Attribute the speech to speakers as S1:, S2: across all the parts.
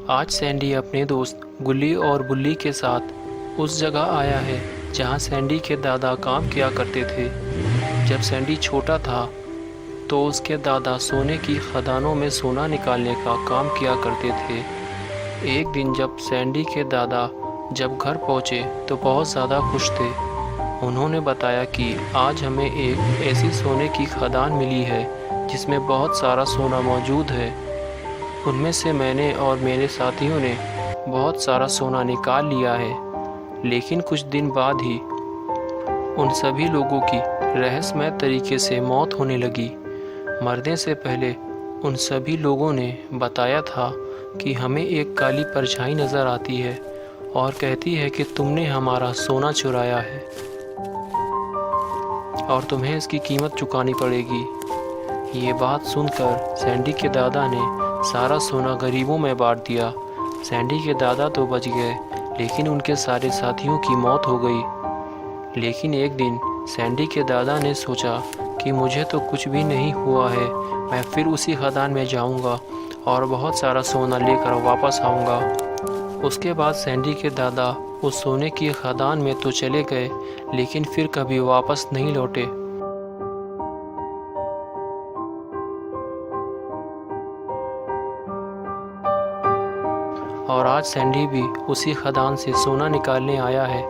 S1: आज सैंडी अपने दोस्त गुल्ली और बुल्ली के साथ उस जगह आया है जहां सैंडी के दादा काम किया करते थे। जब सैंडी छोटा था तो उसके दादा सोने की खदानों में सोना निकालने का काम किया करते थे। एक दिन जब सैंडी के दादा जब घर पहुंचे तो बहुत ज़्यादा खुश थे। उन्होंने बताया कि आज हमें एक ऐसी सोने की खदान मिली है जिसमें बहुत सारा सोना मौजूद है। उनमें से मैंने और मेरे साथियों ने बहुत सारा सोना निकाल लिया है। लेकिन कुछ दिन बाद ही उन सभी लोगों की रहस्यमय तरीके से मौत होने लगी। मरने से पहले उन सभी लोगों ने बताया था कि हमें एक काली परछाई नज़र आती है और कहती है कि तुमने हमारा सोना चुराया है और तुम्हें इसकी कीमत चुकानी पड़ेगी। ये बात सुनकर सैंडी के दादा ने सारा सोना गरीबों में बांट दिया। सैंडी के दादा तो बच गए लेकिन उनके सारे साथियों की मौत हो गई। लेकिन एक दिन सैंडी के दादा ने सोचा कि मुझे तो कुछ भी नहीं हुआ है, मैं फिर उसी खदान में जाऊंगा और बहुत सारा सोना लेकर वापस आऊंगा। उसके बाद सैंडी के दादा उस सोने की खदान में तो चले गए लेकिन फिर कभी वापस नहीं लौटे। और आज सैंडी भी उसी खदान से सोना निकालने आया है।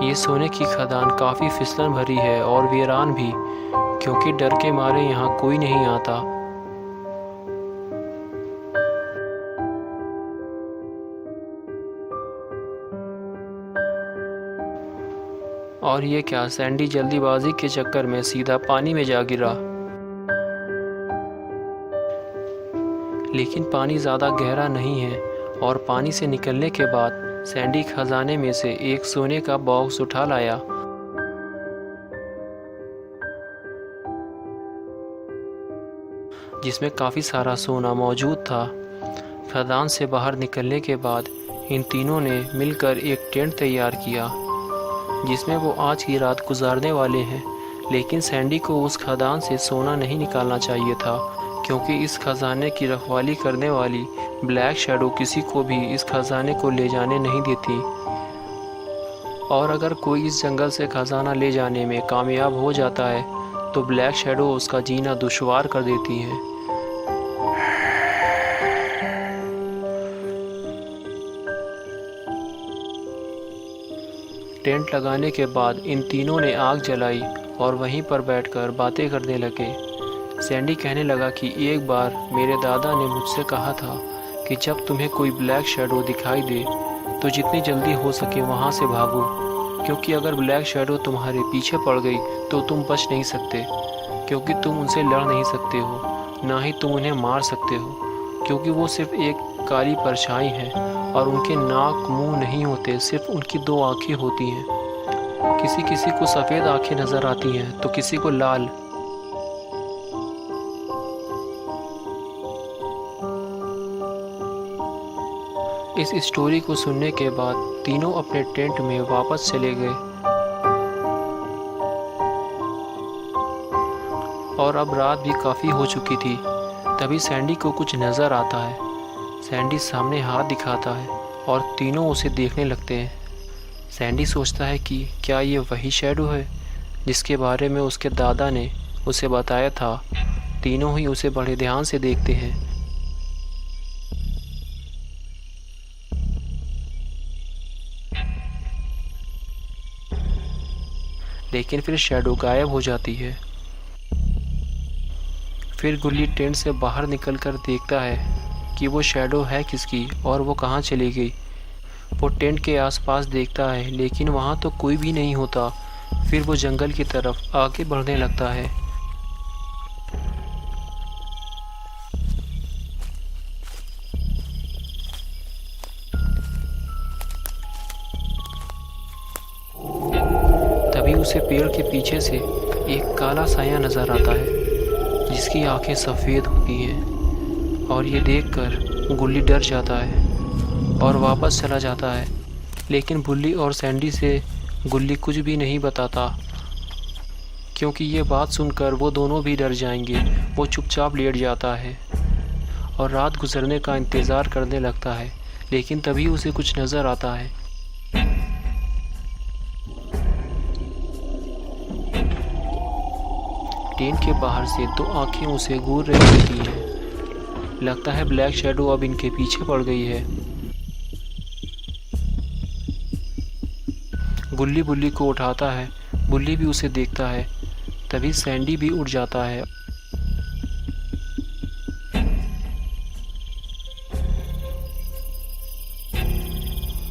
S1: ये सोने की खदान काफ़ी फिसलन भरी है और वीरान भी, क्योंकि डर के मारे यहाँ कोई नहीं आता। और ये क्या, सैंडी जल्दीबाजी के चक्कर में सीधा पानी में जा गिरा। लेकिन पानी ज़्यादा गहरा नहीं है और पानी से निकलने के बाद सैंडी खजाने में से एक सोने का बॉक्स उठा लाया। जिसमें काफ़ी सारा सोना मौजूद था। खदान से बाहर निकलने के बाद इन तीनों ने मिलकर एक टेंट तैयार किया जिसमें वो आज की रात गुजारने वाले हैं। लेकिन सैंडी को उस खदान से सोना नहीं निकालना चाहिए था, क्योंकि इस खजाने की रखवाली करने वाली ब्लैक शैडो किसी को भी इस खजाने को ले जाने नहीं देती। और अगर कोई इस जंगल से खजाना ले जाने में कामयाब हो जाता है तो ब्लैक शैडो उसका जीना दुश्वार कर देती है। टेंट लगाने के बाद इन तीनों ने आग जलाई और वहीं पर बैठकर बातें करने लगे। सैंडी कहने लगा कि एक बार मेरे दादा ने मुझसे कहा था कि जब तुम्हें कोई ब्लैक शैडो दिखाई दे तो जितनी जल्दी हो सके वहाँ से भागो, क्योंकि अगर ब्लैक शैडो तुम्हारे पीछे पड़ गई तो तुम बच नहीं सकते, क्योंकि तुम उनसे लड़ नहीं सकते हो, ना ही तुम उन्हें मार सकते हो, क्योंकि वो सिर्फ एक काली परछाई है और उनके नाक मुंह नहीं होते, सिर्फ उनकी दो आँखें होती हैं। किसी किसी को सफ़ेद आँखें नज़र आती हैं तो किसी को लाल। इस स्टोरी को सुनने के बाद तीनों अपने टेंट में वापस चले गए। और अब रात भी काफ़ी हो चुकी थी। तभी सैंडी को कुछ नज़र आता है। सैंडी सामने हाथ दिखाता है और तीनों उसे देखने लगते हैं। सैंडी सोचता है कि क्या ये वही शैडो है जिसके बारे में उसके दादा ने उसे बताया था। तीनों ही उसे बड़े ध्यान से देखते हैं। लेकिन फिर शैडो गायब हो जाती है। फिर गुल्ली टेंट से बाहर निकलकर देखता है कि वो शैडो है किसकी और वो कहाँ चली गई। वो टेंट के आसपास देखता है लेकिन वहाँ तो कोई भी नहीं होता। फिर वो जंगल की तरफ आगे बढ़ने लगता है। तभी उसे पेड़ के पीछे से एक काला साया नज़र आता है जिसकी आंखें सफ़ेद होती हैं। और ये देखकर गुल्ली डर जाता है और वापस चला जाता है। लेकिन बुल्ली और सैंडी से गुल्ली कुछ भी नहीं बताता, क्योंकि ये बात सुनकर वो दोनों भी डर जाएंगे। वो चुपचाप लेट जाता है और रात गुजरने का इंतज़ार करने लगता है, लेकिन तभी उसे कुछ नज़र आता है। टेंट के बाहर से दो आंखें उसे घूर रही होती हैं। लगता है ब्लैक शैडो अब इनके पीछे पड़ गई है। गुल्ली बुल्ली को उठाता है। बुल्ली भी उसे देखता है। तभी सैंडी भी उठ जाता है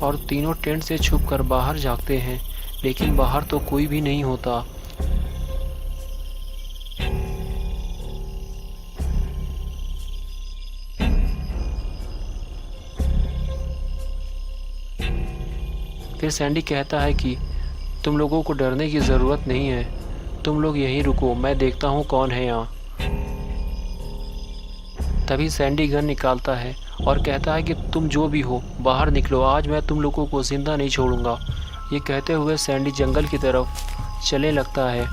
S1: और तीनों टेंट से छुपकर बाहर झांकते हैं, लेकिन बाहर तो कोई भी नहीं होता। फिर सैंडी कहता है कि तुम लोगों को डरने की ज़रूरत नहीं है, तुम लोग यहीं रुको, मैं देखता हूँ कौन है यहाँ। तभी सैंडी गन निकालता है और कहता है कि तुम जो भी हो बाहर निकलो, आज मैं तुम लोगों को ज़िंदा नहीं छोड़ूंगा। ये कहते हुए सैंडी जंगल की तरफ चलने लगता है।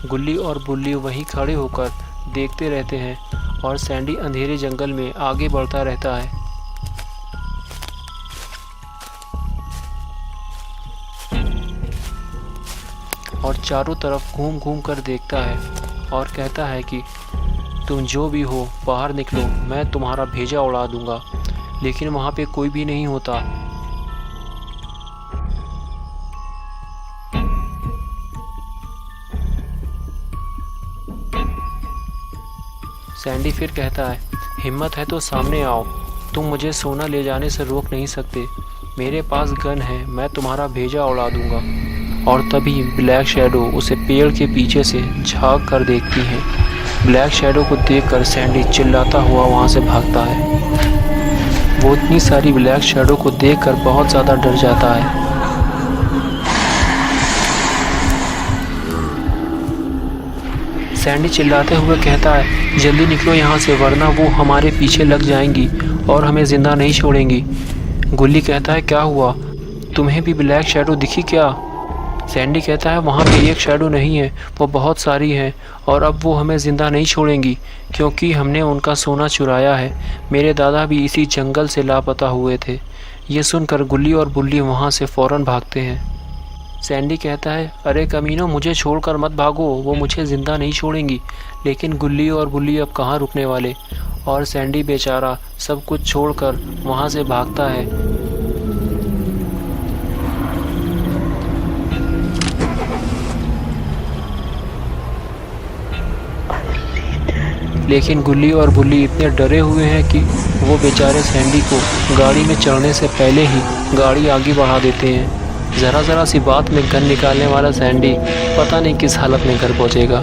S1: गुल्ली और बुल्ली वहीं खड़े होकर देखते रहते हैं और सैंडी अंधेरे जंगल में आगे बढ़ता रहता है। और चारों तरफ घूम घूम कर देखता है और कहता है कि तुम जो भी हो बाहर निकलो, मैं तुम्हारा भेजा उड़ा दूंगा। लेकिन वहाँ पे कोई भी नहीं होता। सैंडी फिर कहता है, हिम्मत है तो सामने आओ, तुम मुझे सोना ले जाने से रोक नहीं सकते, मेरे पास गन है, मैं तुम्हारा भेजा उड़ा दूंगा। और तभी ब्लैक शैडो उसे पेड़ के पीछे से झांक कर देखती है। ब्लैक शैडो को देखकर सैंडी चिल्लाता हुआ वहाँ से भागता है। वो इतनी सारी ब्लैक शैडो को देखकर बहुत ज़्यादा डर जाता है। सैंडी चिल्लाते हुए कहता है, जल्दी निकलो यहाँ से, वरना वो हमारे पीछे लग जाएंगी और हमें ज़िंदा नहीं छोड़ेंगी। गुल्ली कहता है, क्या हुआ, तुम्हें भी ब्लैक शैडो दिखी क्या? सैंडी कहता है, वहाँ पे एक शैडो नहीं है, वो बहुत सारी है और अब वो हमें ज़िंदा नहीं छोड़ेंगी क्योंकि हमने उनका सोना चुराया है। मेरे दादा भी इसी जंगल से लापता हुए थे। ये सुनकर गुल्ली और बुल्ली वहाँ से फ़ौरन भागते हैं। सैंडी कहता है, अरे कमीनों, मुझे छोड़कर मत भागो, वो मुझे ज़िंदा नहीं छोड़ेंगी। लेकिन गुल्ली और बुल्ली अब कहाँ रुकने वाले और सैंडी बेचारा सब कुछ छोड़कर वहाँ से भागता है। लेकिन गुल्ली और बुल्ली इतने डरे हुए हैं कि वो बेचारे सैंडी को गाड़ी में चढ़ने से पहले ही गाड़ी आगे बढ़ा देते हैं। ज़रा सी बात में गन निकालने वाला सैंडी पता नहीं किस हालत में घर पहुंचेगा।